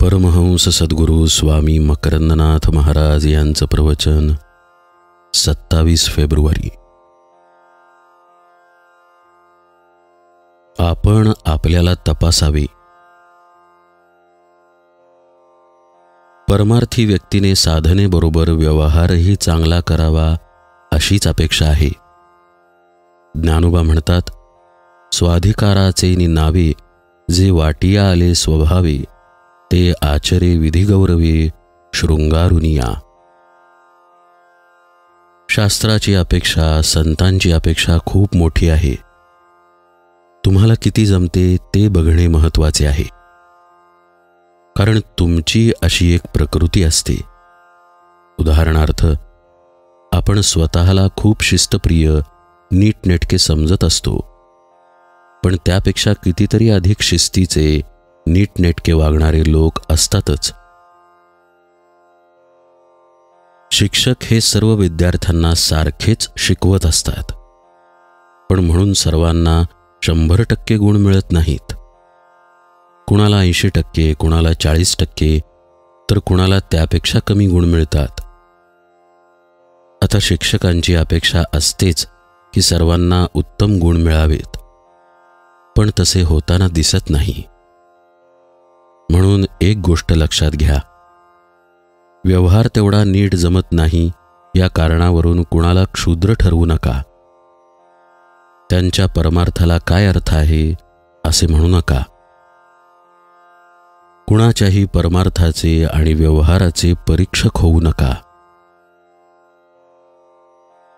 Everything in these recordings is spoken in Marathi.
परमहंस सद्गुरू स्वामी मकरंदनाथ महाराज यांचं प्रवचन 27 फेब्रुवारी. आपण आपल्याला तपासावे. परमार्थी व्यक्तीने साधनेबरोबर व्यवहारही चांगला करावा अशीच अपेक्षा आहे. ज्ञानोबा म्हणतात, स्वाधिकाराचे नावे जे वाटिया आले स्वभावे, ते आचरे विधी गौरवे शृंगारुनिया. शास्त्राची अपेक्षा, संतांची अपेक्षा खूप मोठी आहे. तुम्हाला किती जमते ते बघणे महत्त्वाचे आहे. कारण तुमची अशी एक प्रकृती असते. उदाहरणार्थ, आपण स्वतःला खूप शिस्तप्रिय, नीटनेटके समजत असतो, पण त्यापेक्षा कितीतरी अधिक शिस्तीचे, नीटनेटके वागणारे लोक असतातच. शिक्षक हे सर्व विद्यार्थ्यांना सारखेच शिकवत असतात, पण म्हणून सर्वांना 100% गुण मिळत नाहीत. कुणाला 80%, कुणाला 40%, तर कुणाला त्यापेक्षा कमी गुण मिळतात. आता शिक्षकांची अपेक्षा असतेच की सर्वांना उत्तम गुण मिळावेत, पण तसे होताना दिसत नाही. म्हणून एक गोष्ट लक्षात घ्या, व्यवहार तेवढा नीट जमत नाही या कारणावरून कुणाला क्षुद्र ठरवू नका. त्यांच्या परमार्थाला काय अर्थ आहे असे म्हणू नका. कुणाच्याही परमार्थाचे आणि व्यवहाराचे परीक्षक होऊ नका.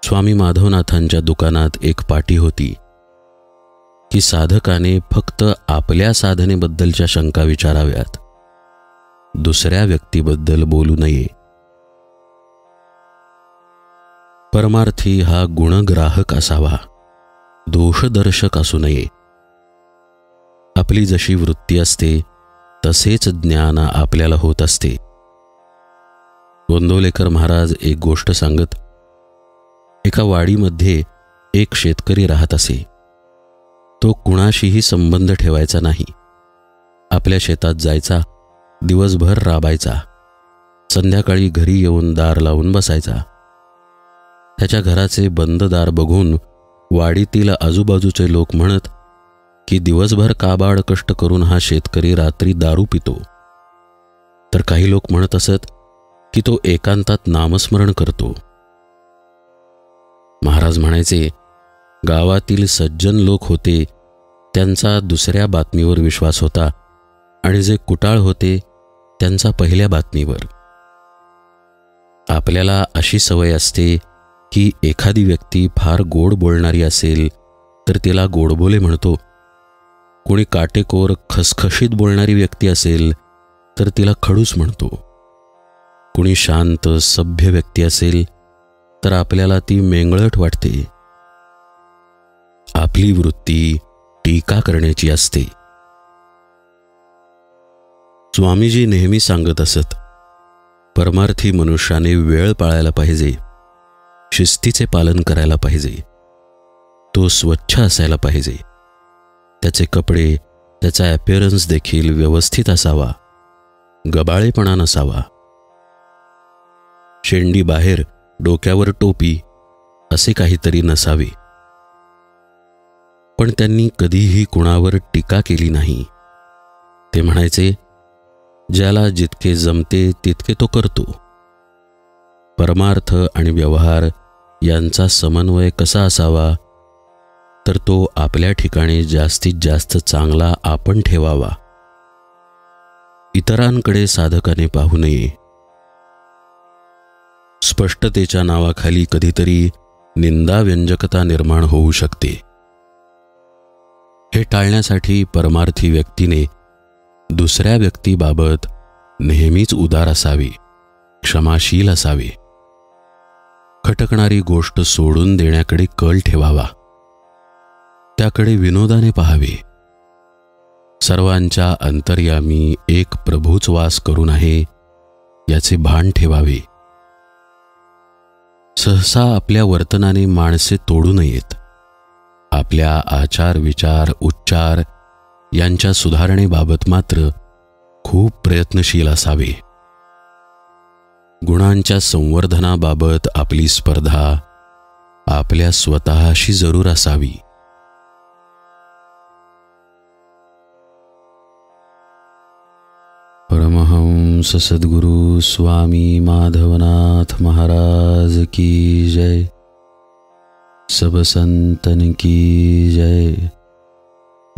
स्वामी माधवनाथांच्या दुकानात एक पाटी होती की साधकाने फक्त आपल्या साधनेबद्दलच्या शंका विचाराव्यात, दुसऱ्या व्यक्तीबद्दल बोलू नये. परमार्थी हा गुणग्राहक असावा, दोषदर्शक असू नये. आपली जशी वृत्ती असते तसेच ज्ञान आपल्याला होत असते. गोंदवलेकर महाराज एक गोष्ट सांगत, एका वाडीमध्ये एक शेतकरी राहत असे. तो कुणाशीही संबंध ठेवायचा नाही. आपल्या शेतात जायचा, दिवसभर राबायचा, संध्याकाळी घरी येऊन दार लावून बसायचा. त्याच्या घराचे बंद दार बघून वाडीतील आजूबाजूचे लोक म्हणत की दिवसभर काबाड कष्ट करून हा शेतकरी रात्री दारू पितो. तर काही लोक म्हणत असत की तो एकांतात नामस्मरण करतो. महाराज म्हणायचे, गावातील सज्जन लोक होते त्यांचा दुसऱ्या बातमीवर विश्वास होता, आणि जे कुटाळ होते त्यांचा पहिल्या बातमीवर. आपल्याला अशी सवय असते की एखादी व्यक्ती फार गोड बोलणारी असेल तर तिला गोडबोले म्हणतो. कोणी काटेकोर खसखशीत बोलणारी व्यक्ती असेल तर तिला खडूस म्हणतो. कोणी शांत सभ्य व्यक्ती असेल तर आपल्याला ती मेंगळट वाटते. आपली वृत्ती टीका करण्याची असते. स्वामीजी नेहमी सांगत असत, परमार्थी मनुष्याने वेळ पाळायला पाहिजे, शिस्तीचे पालन करायला पाहिजे, तो स्वच्छ असायला पाहिजे, त्याचे कपडे, त्याचा ॲपिअरन्स देखील व्यवस्थित असावा, गबाळेपणा नसावा. शेंडी बाहेर, डोक्यावर टोपी असे काहीतरी नसावे. पण त्यांनी कधीही कुणावर टीका केली नाही. ते म्हणायचे, ज्याला जितके जमते तितके तो करतो. परमार्थ आणि व्यवहार यांचा समन्वय कसा असावा, तर तो आपल्या ठिकाणी जास्तीत जास्त चांगला आपण ठेवावा. इतरांकडे साधकाने पाहू नये. स्पष्टतेच्या नावाखाली कधीतरी निंदाव्यंजकता निर्माण होऊ शकते. हे टाळण्यासाठी परमार्थी व्यक्तीने दुसऱ्या व्यक्तीबाबत नेहमीच उदार असावे, क्षमाशील असावे. खटकणारी गोष्ट सोडून देण्याकडे कल ठेवावा, त्याकडे विनोदाने पाहावे. सर्वांच्या अंतर्यामी एक प्रभूच वास करून आहे याचे भान ठेवावे. सहसा आपल्या वर्तनाने माणसे तोडू नयेत. आपल्या आचार विचार उच्चार यांच्या सुधारणेबाबत मात्र खूप प्रयत्नशील असावे. गुणांच्या संवर्धनाबाबत आपली स्पर्धा आपल्या स्वतःशी जरूर असावी. परमहंस सद्गुरु स्वामी माधवनाथ महाराज की जय. सब संतन की जय.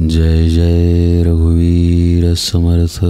जय जय रघुवीर समर्थ.